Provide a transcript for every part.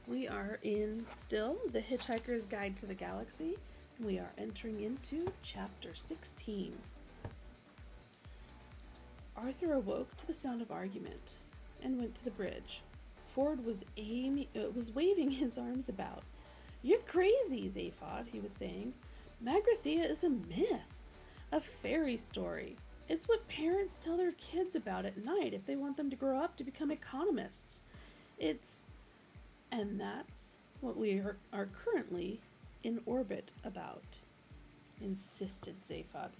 We are in still the Hitchhiker's Guide to the Galaxy. We are entering into Chapter 16. Arthur awoke to the sound of argument and went to the bridge. Ford was waving his arms about. "You're crazy, Zaphod," he was saying. "Magrathea is a myth, a fairy story. It's what parents tell their kids about at night if they want them to grow up to become economists. And that's what we are currently in orbit about," insisted Zaphod.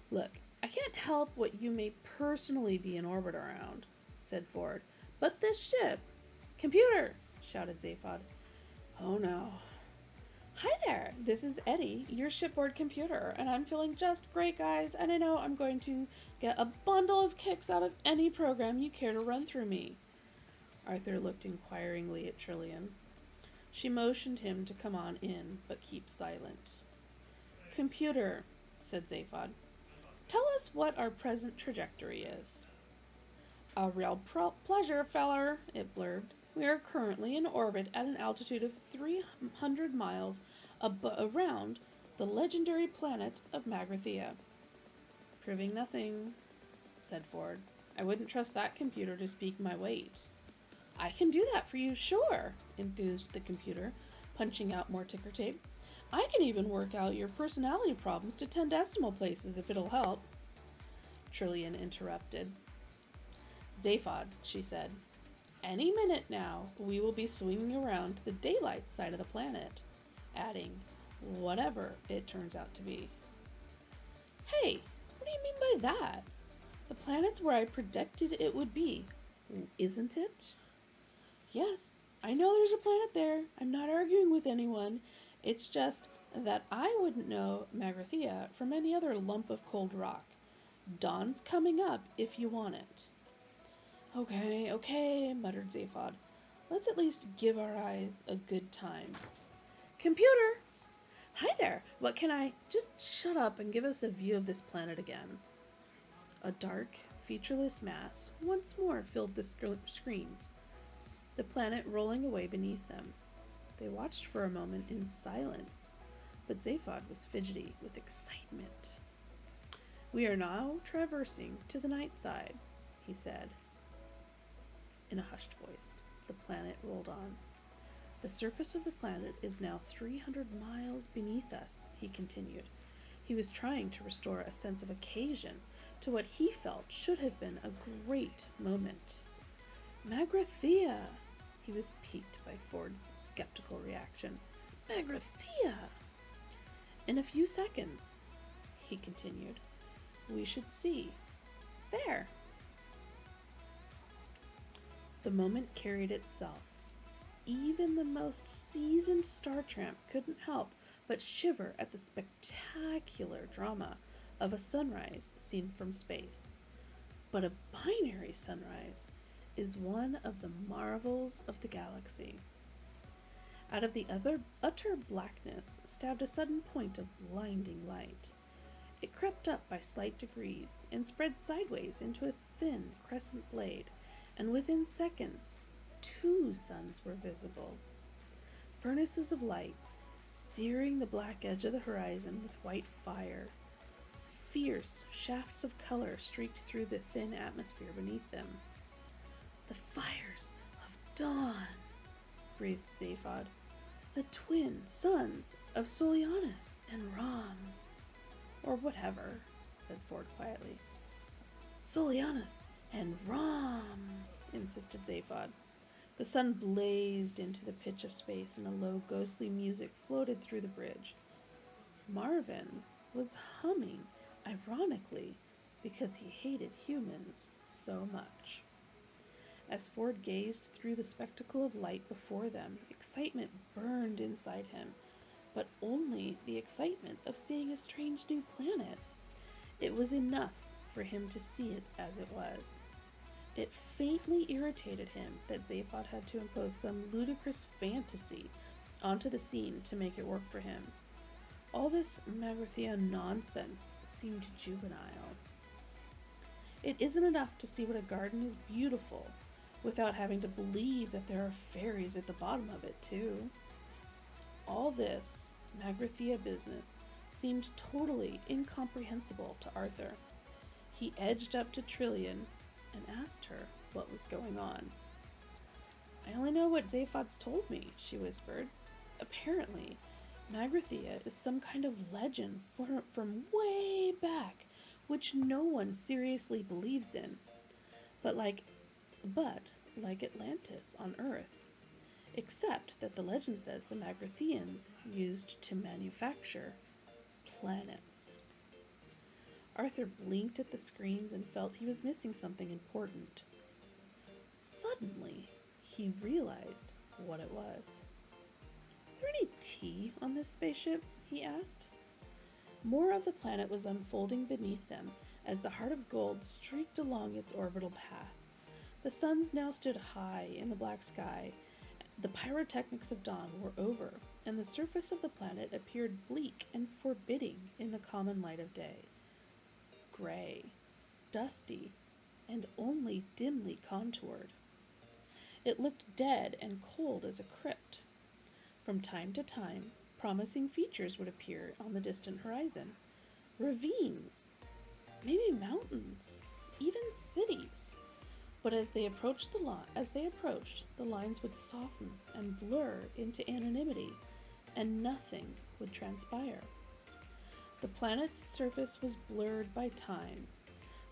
"Look, I can't help what you may personally be in orbit around," said Ford, "but this ship—" "Computer!" shouted Zaphod. "Oh no." "Hi there, this is Eddie, your shipboard computer, and I'm feeling just great, guys, and I know I'm going to get a bundle of kicks out of any program you care to run through me." Arthur looked inquiringly at Trillian. She motioned him to come on in, but keep silent. "Computer," said Zaphod, "tell us what our present trajectory is." "A real pleasure, feller," it blurbed. "We are currently in orbit at an altitude of 300 miles around the legendary planet of Magrathea." "Proving nothing," said Ford. "I wouldn't trust that computer to speak my weight." "I can do that for you, sure," enthused the computer, punching out more ticker tape. "I can even work out your personality problems to 10 decimal places if it'll help." Trillian interrupted. "Zaphod," she said, "any minute now we will be swinging around to the daylight side of the planet," adding, "whatever it turns out to be." "Hey, what do you mean by that? The planet's where I predicted it would be, isn't it?" "Yes, I know there's a planet there. I'm not arguing with anyone. It's just that I wouldn't know Magrathea from any other lump of cold rock. Dawn's coming up if you want it." Okay, muttered Zaphod. "Let's at least give our eyes a good time." "Computer!" "Hi there, what can I—" "Just shut up and give us a view of this planet again." A dark, featureless mass once more filled the screens, the planet rolling away beneath them. They watched for a moment in silence, but Zaphod was fidgety with excitement. "We are now traversing to the night side," he said. In a hushed voice, the planet rolled on. "The surface of the planet is now 300 miles beneath us," he continued. He was trying to restore a sense of occasion to what he felt should have been a great moment. "Magrathea!" He was piqued by Ford's skeptical reaction. "Magrathea!" "In a few seconds," he continued, "we should see. There." The moment carried itself. Even the most seasoned star tramp couldn't help but shiver at the spectacular drama of a sunrise seen from space. But a binary sunrise is one of the marvels of the galaxy. Out of the utter blackness stabbed a sudden point of blinding light. It crept up by slight degrees and spread sideways into a thin crescent blade, and within seconds 2 suns were visible. Furnaces of light, searing the black edge of the horizon with white fire. Fierce shafts of color streaked through the thin atmosphere beneath them. "The fires of dawn," breathed Zaphod. "The twin suns of Solianus and Ram." "Or whatever," said Ford quietly. "Solianus and Ram," insisted Zaphod. The sun blazed into the pitch of space, and a low, ghostly music floated through the bridge. Marvin was humming, ironically, because he hated humans so much. As Ford gazed through the spectacle of light before them, excitement burned inside him, but only the excitement of seeing a strange new planet. It was enough for him to see it as it was. It faintly irritated him that Zaphod had to impose some ludicrous fantasy onto the scene to make it work for him. All this Magrathea nonsense seemed juvenile. It isn't enough to see what a garden is beautiful. without having to believe that there are fairies at the bottom of it, too. All this Magrathea business seemed totally incomprehensible to Arthur. He edged up to Trillian and asked her what was going on. "I only know what Zaphod's told me," she whispered. "Apparently, Magrathea is some kind of legend from way back, which no one seriously believes in. But like Atlantis on Earth, except that the legend says the Magratheans used to manufacture planets." Arthur blinked at the screens and felt he was missing something important. Suddenly, he realized what it was. "Is there any tea on this spaceship?" he asked. More of the planet was unfolding beneath them as the heart of gold streaked along its orbital path. The suns now stood high in the black sky. The pyrotechnics of dawn were over, and the surface of the planet appeared bleak and forbidding in the common light of day. Gray, dusty, and only dimly contoured. It looked dead and cold as a crypt. From time to time, promising features would appear on the distant horizon. Ravines, maybe mountains, even cities. But as they approached, the lines would soften and blur into anonymity, and nothing would transpire. The planet's surface was blurred by time,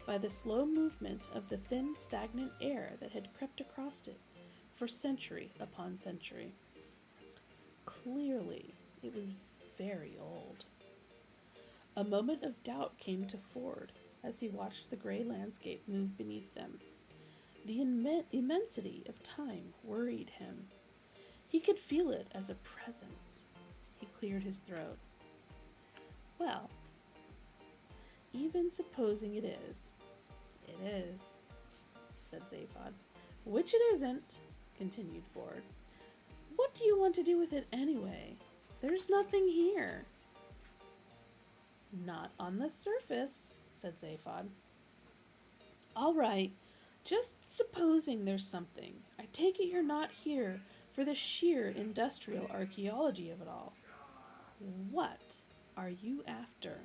by the slow movement of the thin, stagnant air that had crept across it for century upon century. Clearly, it was very old. A moment of doubt came to Ford as he watched the gray landscape move beneath them. The immensity of time worried him. He could feel it as a presence. He cleared his throat. "Well, even supposing it is, said Zaphod. "Which it isn't," continued Ford. "What do you want to do with it anyway? There's nothing here." "Not on the surface," said Zaphod. "All right, just supposing there's something. I take it you're not here for the sheer industrial archaeology of it all. What are you after?"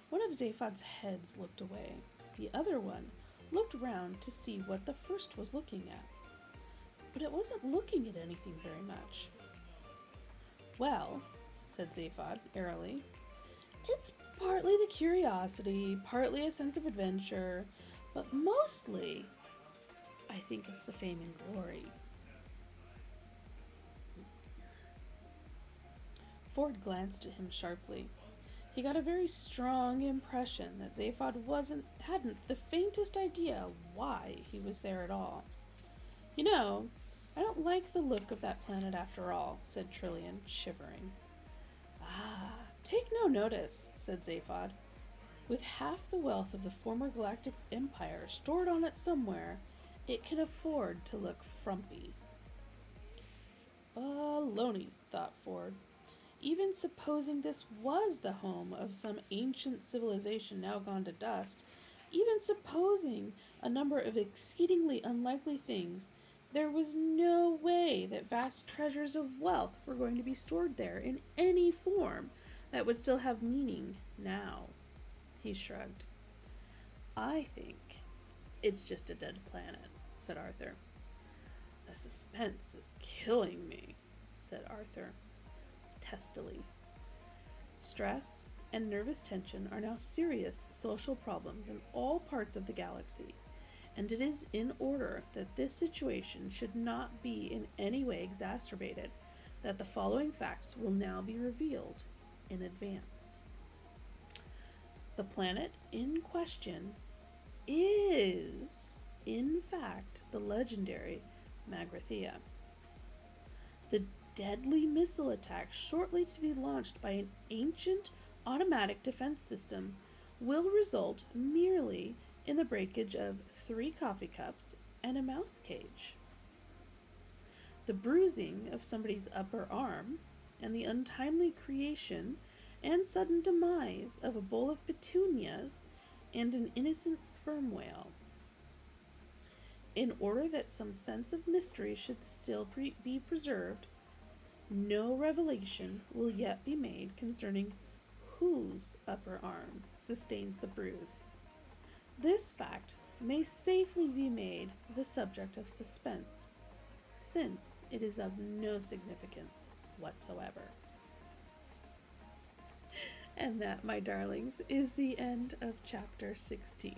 One of Zaphod's heads looked away. The other one looked round to see what the first was looking at. But it wasn't looking at anything very much. "Well," said Zaphod airily, "it's partly the curiosity, partly a sense of adventure, but mostly, I think it's the fame and glory." Ford glanced at him sharply. He got a very strong impression that Zaphod hadn't the faintest idea why he was there at all. "You know, I don't like the look of that planet after all," said Trillian, shivering. "Ah, take no notice," said Zaphod. "With half the wealth of the former galactic empire stored on it somewhere, it can afford to look frumpy." "Baloney," thought Ford. "Even supposing this was the home of some ancient civilization now gone to dust, even supposing a number of exceedingly unlikely things, there was no way that vast treasures of wealth were going to be stored there in any form that would still have meaning now." He shrugged. "I think it's just a dead planet," said Arthur. "The suspense is killing me," said Arthur testily. Stress and nervous tension are now serious social problems in all parts of the galaxy, and it is in order that this situation should not be in any way exacerbated that the following facts will now be revealed in advance. The planet in question is, in fact, the legendary Magrathea. The deadly missile attack shortly to be launched by an ancient automatic defense system will result merely in the breakage of 3 coffee cups and a mouse cage. The bruising of somebody's upper arm and the untimely creation and sudden demise of a bowl of petunias and an innocent sperm whale. In order that some sense of mystery should still be preserved, no revelation will yet be made concerning whose upper arm sustains the bruise. This fact may safely be made the subject of suspense, since it is of no significance whatsoever. And that, my darlings, is the end of chapter 16.